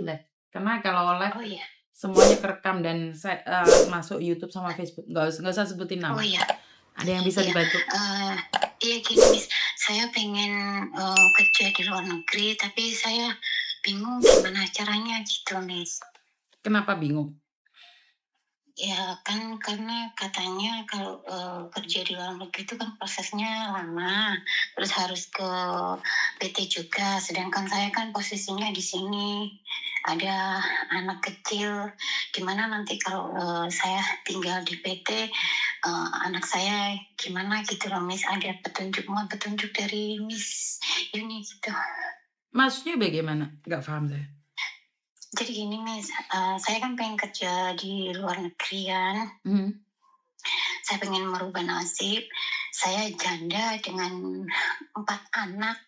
live. Karena kalau live Oh iya. semuanya kerekam dan masuk YouTube sama Facebook. Nggak usah sebutin Oh nama. iya. Ada yang bisa Iya. dibantu? Iya gini Miss, saya pengen kerja di luar negeri, tapi saya bingung gimana caranya gitu Miss. Kenapa bingung? Ya kan karena katanya kalau kerja di luar negeri itu kan prosesnya lama, terus harus ke PT juga. Sedangkan saya kan posisinya di sini ada anak kecil. Gimana nanti kalau saya tinggal di PT, anak saya gimana gitu loh Miss? Ada petunjuk dari Miss Yuni gitu. Maksudnya bagaimana? Nggak paham saya. Jadi gini Miss, saya kan pengen kerja di luar negeri kan. Saya pengen merubah nasib. Saya janda dengan 4 anak,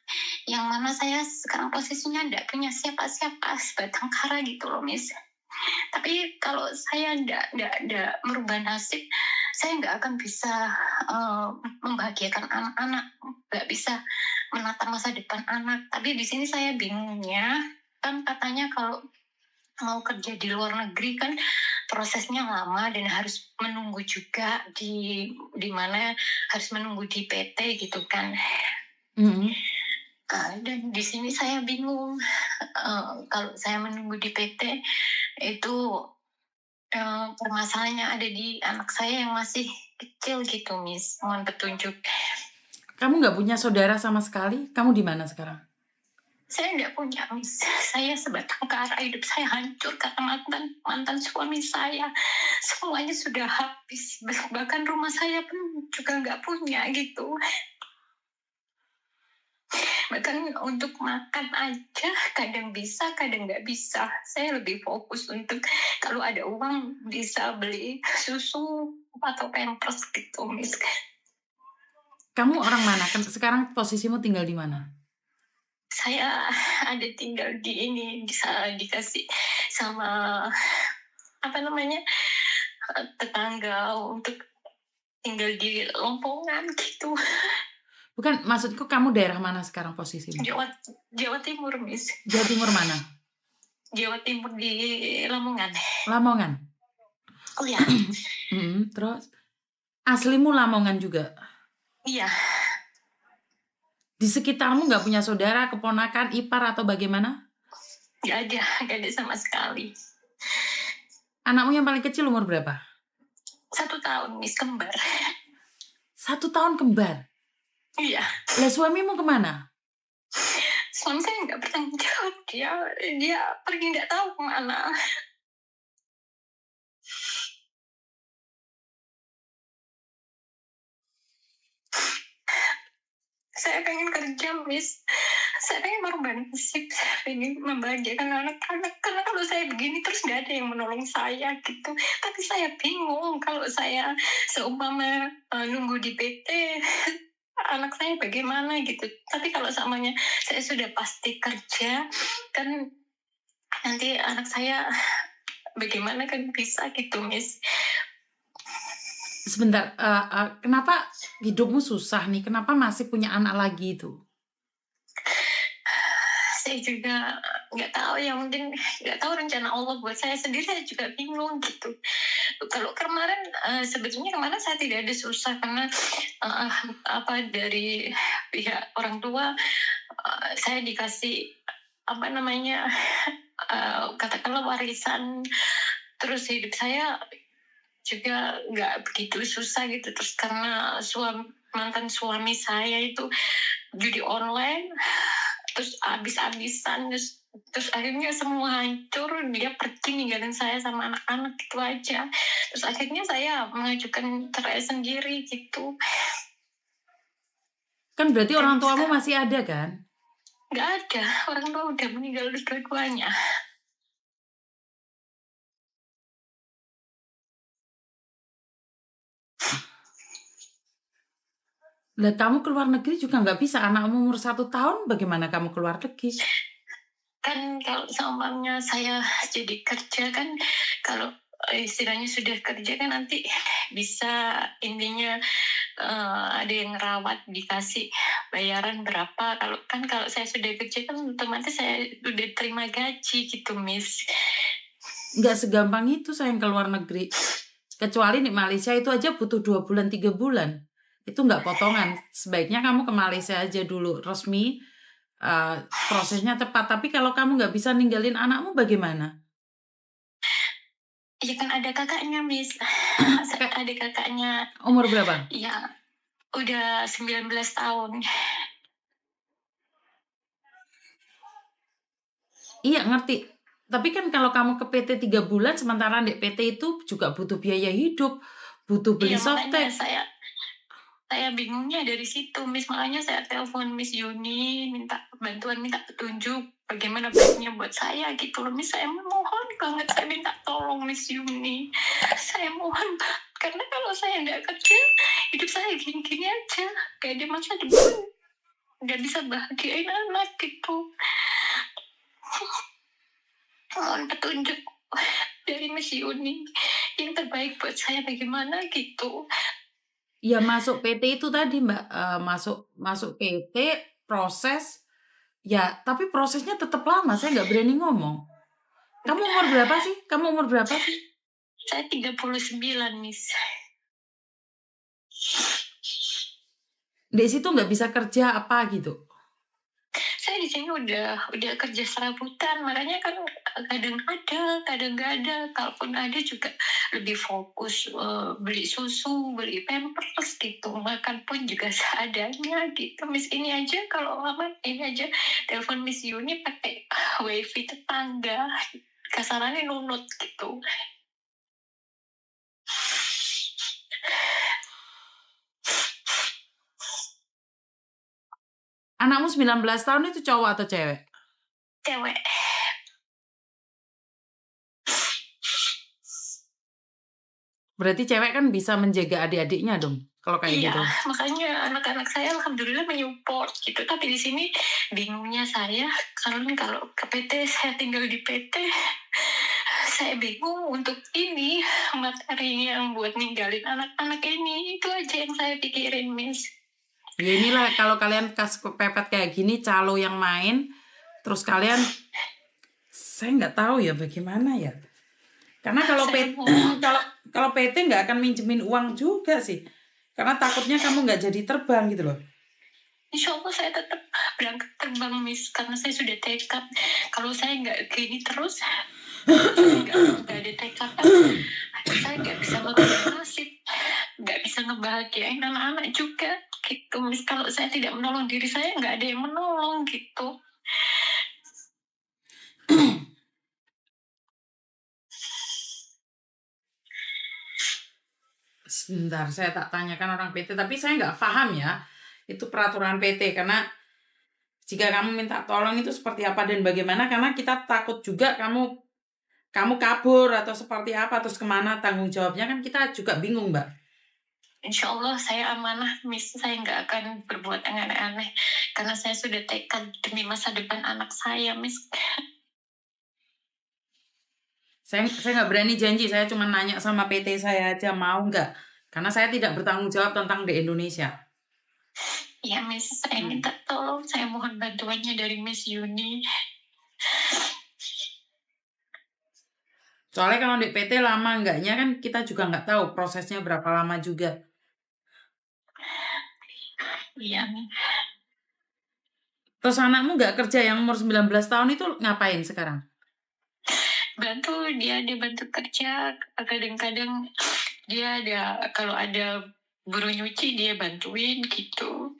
yang mana saya sekarang posisinya tidak punya siapa-siapa, sebatang kara gitu loh Miss. Tapi kalau saya tidak merubah nasib, saya nggak akan bisa membahagiakan anak-anak, nggak bisa menata masa depan anak. Tapi di sini saya bingungnya, kan katanya kalau mau kerja di luar negeri kan prosesnya lama dan harus menunggu juga di mana harus menunggu di PT gitu kan. Dan di sini saya bingung, kalau saya menunggu di PT itu permasalahannya ada di anak saya yang masih kecil gitu Miss. Mohon petunjuk. Kamu nggak punya saudara sama sekali? Kamu di mana sekarang? Saya tidak punya Miss. Saya sebatang kara, hidup saya hancur karena mantan suami saya. Semuanya sudah habis. Bahkan rumah saya pun juga nggak punya gitu. Bahkan untuk makan aja kadang bisa, kadang nggak bisa. Saya lebih fokus untuk kalau ada uang bisa beli susu atau pampers gitu Miss. Kamu orang mana? Sekarang posisimu tinggal di mana? Saya ada tinggal di ini, bisa dikasih sama tetangga untuk tinggal di lompongan gitu. Bukan, maksudku kamu daerah mana sekarang posisimu? Jawa Timur Miss. Jawa Timur mana? Jawa Timur di Lamongan. Lamongan? Oh ya. Terus aslimu Lamongan juga? Iya. Di sekitarmu nggak punya saudara, keponakan, ipar atau bagaimana? Nggak ada sama sekali. Anakmu yang paling kecil umur berapa? 1 tahun Miss, kembar. 1 tahun kembar? Iya. Lah suamimu kemana? Suami saya nggak bertanggung jawab, dia pergi nggak tahu kemana. Saya pengen kerja Miss, saya pengen merubah nasib, saya pengen membahagiakan anak-anak. Karena kalau saya begini terus nggak ada yang menolong saya gitu. Tapi saya bingung kalau saya seumpama nunggu di PT, anak saya bagaimana gitu. Tapi kalau samanya saya sudah pasti kerja, kan nanti anak saya bagaimana kan bisa gitu Miss. Sebentar, kenapa hidupmu susah nih? Kenapa masih punya anak lagi itu? Saya juga nggak tahu ya, mungkin nggak tahu rencana Allah buat saya sendiri. Saya juga bingung gitu. Kalau kemarin sebetulnya kemarin saya tidak ada susah karena dari pihak orang tua saya dikasih katakanlah warisan, terus hidup saya juga nggak begitu susah gitu. Terus karena mantan suami saya itu judi online, terus habis-habisan, terus akhirnya semua hancur, dia pergi ninggalin saya sama anak-anak gitu aja. Terus akhirnya saya mengajukan cerai sendiri gitu. Kan berarti orang tuamu masih ada kan? Nggak ada, orang tua udah meninggal dua-duanya. Lah kamu keluar negeri juga nggak bisa, anakmu umur 1 tahun, bagaimana kamu keluar negeri? Kan kalau seumpamanya saya jadi kerja kan, kalau istilahnya sudah kerja kan nanti bisa intinya ada yang ngerawat, dikasih bayaran berapa. Kalau saya sudah kerja kan otomatis saya udah terima gaji gitu, Miss. Nggak segampang itu sayang ke luar negeri. Kecuali di Malaysia itu aja butuh 2 bulan, 3 bulan. Itu nggak potongan. Sebaiknya kamu ke Malaysia aja dulu resmi. Prosesnya cepat. Tapi kalau kamu nggak bisa ninggalin anakmu bagaimana? Iya kan ada kakaknya, Miss. Ada kakaknya. Umur berapa? Ya, udah 19 tahun. Iya, ngerti. Tapi kan kalau kamu ke PT 3 bulan, sementara di PT itu juga butuh biaya hidup, butuh beli Iya, makanya softtek. saya bingungnya dari situ, Miss. Makanya saya telepon Miss Yuni, minta bantuan, minta petunjuk bagaimana baiknya buat saya gitu loh, Miss. Saya mohon banget, saya minta tolong Miss Yuni. Saya mohon banget, karena kalau saya nggak kerja, hidup saya gini-gini aja. Kayak di masa depan, nggak bisa bahagiain anak gitu. Mohon petunjuk dari Miss Yuni yang terbaik buat saya bagaimana gitu. Ya masuk PT itu tadi Mbak, masuk PT, proses, ya tapi prosesnya tetap lama, saya nggak berani ngomong. Kamu umur berapa sih? Saya 39, Miss. Di situ nggak bisa kerja apa gitu? Saya di sini udah kerja serabutan, makanya kan kadang ada, kadang nggak ada. Kalaupun ada juga lebih fokus beli susu, beli pampers gitu. Makan pun juga seadanya gitu. Miss, ini aja kalau aman, ini aja telepon Miss Yuni pakai wifi tetangga. Kasarannya nunut gitu. Anakmu 19 tahun itu cowok atau cewek? Cewek. Berarti cewek kan bisa menjaga adik-adiknya dong, kalau kayak gitu. Iya, makanya anak-anak saya alhamdulillah menyupport gitu. Tapi di sini bingungnya saya, kalau ke PT, saya tinggal di PT, saya bingung untuk ini materi yang buat ninggalin anak-anak ini. Itu aja yang saya pikirin, Miss. Ya inilah kalau kalian kepepet kayak gini, calo yang main, terus kalian, saya nggak tahu ya bagaimana ya. Karena kalau PT nggak akan minjemin uang juga sih. Karena takutnya kamu nggak jadi terbang gitu loh. Insya Allah saya tetap berangkat terbang, Miss. Karena saya sudah tekad. Kalau saya nggak gini terus, nggak ada tekad, saya nggak bisa ngelakuin nasib. Nggak bisa ngebahagiain anak-anak juga gitu, Miss. Kalau saya tidak menolong diri saya, nggak ada yang menolong gitu. Sebentar, saya tak tanyakan orang PT, tapi saya nggak paham ya itu peraturan PT, karena jika kamu minta tolong itu seperti apa dan bagaimana, karena kita takut juga kamu kabur atau seperti apa, terus kemana tanggung jawabnya, kan kita juga bingung, Mbak. Insya Allah saya amanah, Miss. Saya nggak akan berbuat yang aneh-aneh karena saya sudah tekad demi masa depan anak saya, Miss. Saya nggak berani janji, saya cuma nanya sama PT saya aja mau nggak, karena saya tidak bertanggung jawab tentang di Indonesia. Ya, Miss, saya minta tolong, saya mohon bantuannya dari Miss Yuni. Soalnya kalau di PT lama enggaknya kan kita juga nggak tahu prosesnya berapa lama juga. Iya. Terus anakmu nggak kerja yang umur 19 tahun itu ngapain sekarang? Bantu, dia bantu kerja. Kadang-kadang dia kalau ada buruh nyuci dia bantuin gitu.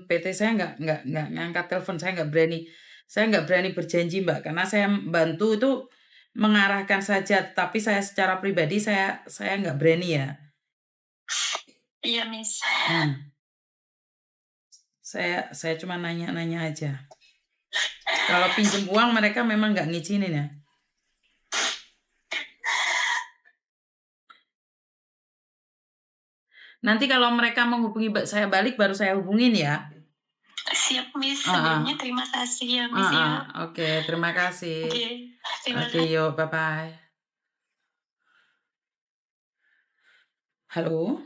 PT saya nggak ngangkat telepon, saya nggak berani berjanji Mbak, karena saya bantu itu mengarahkan saja, tapi saya secara pribadi saya nggak berani ya. Iya, Miss. Saya cuma nanya aja. Kalau pinjem uang mereka memang nggak ngizinin ya. Nanti kalau mereka menghubungi saya balik baru saya hubungin ya. Siap, Miss. Ah, ah. Sebelumnya terima kasih ya, Miss ya. Oke, terima kasih. Oke, terima Oke, kasih. yuk, bye-bye. Halo?